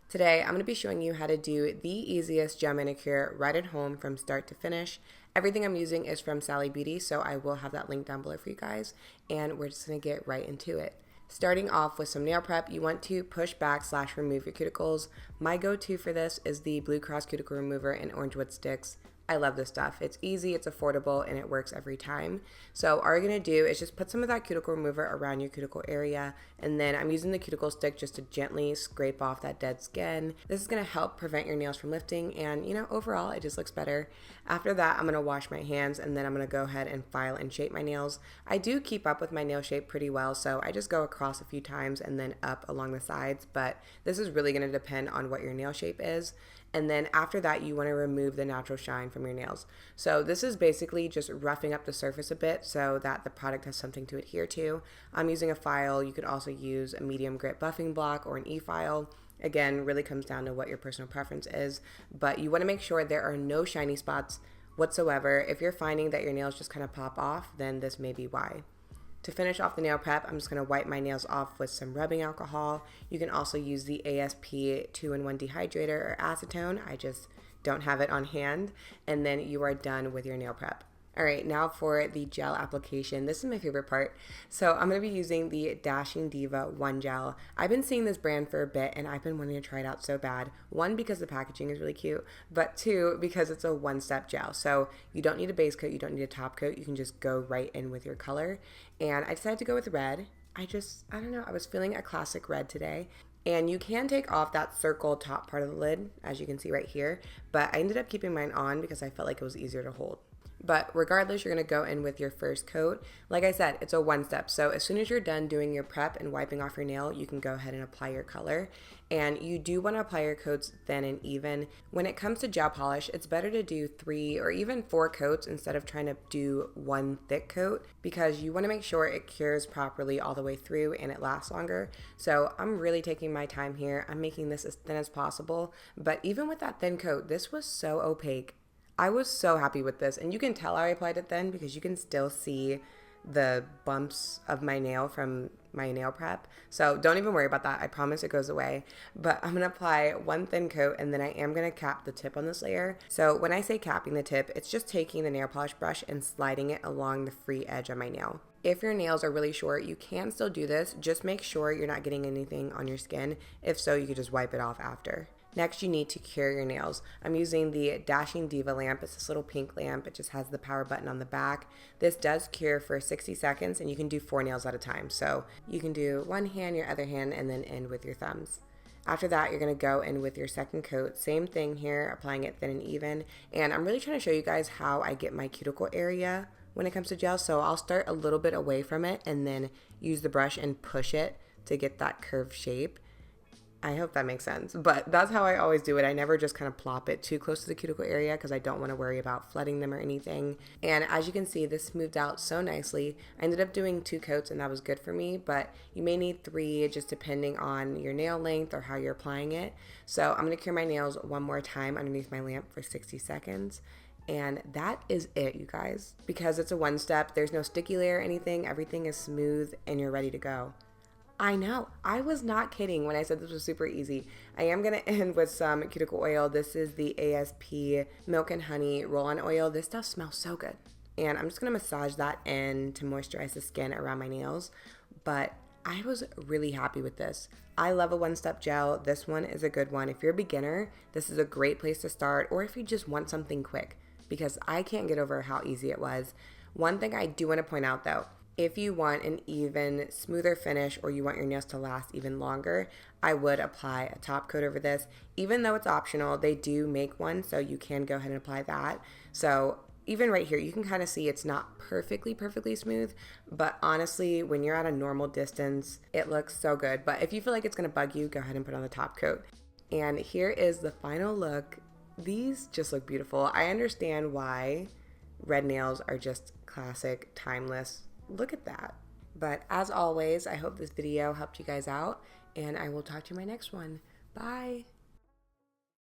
Today, I'm going to be showing you how to do the easiest gel manicure right at home from start to finish. Everything I'm using is from Sally Beauty, so I will have that link down below for you guys, and we're just going to get right into it. Starting off with some nail prep, you want to push back / remove your cuticles. My go-to for this is the Blue Cross Cuticle Remover in Orangewood Sticks. I love this stuff. It's easy, it's affordable, and it works every time. So all you're going to do is just put some of that cuticle remover around your cuticle area, and then I'm using the cuticle stick just to gently scrape off that dead skin. This is going to help prevent your nails from lifting, and overall it just looks better. After that, I'm going to wash my hands, and then I'm going to go ahead and file and shape my nails. I do keep up with my nail shape pretty well, so I just go across a few times and then up along the sides, but this is really going to depend on what your nail shape is. And then after that, you want to remove the natural shine from your nails. So this is basically just roughing up the surface a bit so that the product has something to adhere to. I'm using a file. You could also use a medium grit buffing block or an e-file. Again, really comes down to what your personal preference is, but you want to make sure there are no shiny spots whatsoever. If you're finding that your nails just kind of pop off, then this may be why. To finish off the nail prep, I'm just going to wipe my nails off with some rubbing alcohol. You can also use the ASP 2-in-1 dehydrator or acetone. I just don't have it on hand. And then you are done with your nail prep. All right, now for the gel application. This is my favorite part. So I'm going to be using the Dashing Diva 1 Gel. I've been seeing this brand for a bit, and I've been wanting to try it out so bad. One, because the packaging is really cute, but two, because it's a one-step gel. So you don't need a base coat, you don't need a top coat. You can just go right in with your color. And I decided to go with red. I don't know, I was feeling a classic red today. And you can take off that circle top part of the lid, as you can see right here, but I ended up keeping mine on because I felt like it was easier to hold. But regardless, you're going to go in with your first coat. Like I said, it's a one step. So as soon as you're done doing your prep and wiping off your nail, you can go ahead and apply your color. And you do want to apply your coats thin and even. When it comes to gel polish, it's better to do 3 or even 4 coats instead of trying to do one thick coat, because you want to make sure it cures properly all the way through and it lasts longer. So I'm really taking my time here. I'm making this as thin as possible. But even with that thin coat, this was so opaque. I was so happy with this, and you can tell I applied it then because you can still see the bumps of my nail from my nail prep. So don't even worry about that. I promise it goes away. But I'm going to apply one thin coat, and then I am going to cap the tip on this layer. So when I say capping the tip, it's just taking the nail polish brush and sliding it along the free edge of my nail. If your nails are really short, you can still do this. Just make sure you're not getting anything on your skin. If so, you could just wipe it off after. Next, you need to cure your nails. I'm using the Dashing Diva lamp. It's this little pink lamp. It just has the power button on the back. This does cure for 60 seconds, and you can do 4 nails at a time. So you can do one hand, your other hand, and then end with your thumbs. After that, you're going to go in with your second coat. Same thing here, applying it thin and even. And I'm really trying to show you guys how I get my cuticle area when it comes to gel. So I'll start a little bit away from it and then use the brush and push it to get that curved shape. I hope that makes sense, but that's how I always do it. I never just kind of plop it too close to the cuticle area because I don't want to worry about flooding them or anything. And as you can see, this smoothed out so nicely. I ended up doing 2 coats and that was good for me, but you may need 3 just depending on your nail length or how you're applying it. So I'm going to cure my nails one more time underneath my lamp for 60 seconds. And that is it, you guys. Because it's a one step, there's no sticky layer or anything. Everything is smooth and you're ready to go. I know, I was not kidding when I said this was super easy. I am going to end with some cuticle oil. This is the ASP Milk and Honey Roll-On Oil. This stuff smells so good. And I'm just going to massage that in to moisturize the skin around my nails. But I was really happy with this. I love a one-step gel. This one is a good one. If you're a beginner, this is a great place to start, or if you just want something quick, because I can't get over how easy it was. One thing I do want to point out though, if you want an even smoother finish or you want your nails to last even longer, I would apply a top coat over this. Even though it's optional, they do make one, so you can go ahead and apply that. So even right here, you can kind of see it's not perfectly smooth, but honestly, when you're at a normal distance, it looks so good. But if you feel like it's gonna bug you, go ahead and put on the top coat. And here is the final look. These just look beautiful. I understand why red nails are just classic, timeless. Look at that. But as always, I hope this video helped you guys out, and I will talk to you in my next one. Bye.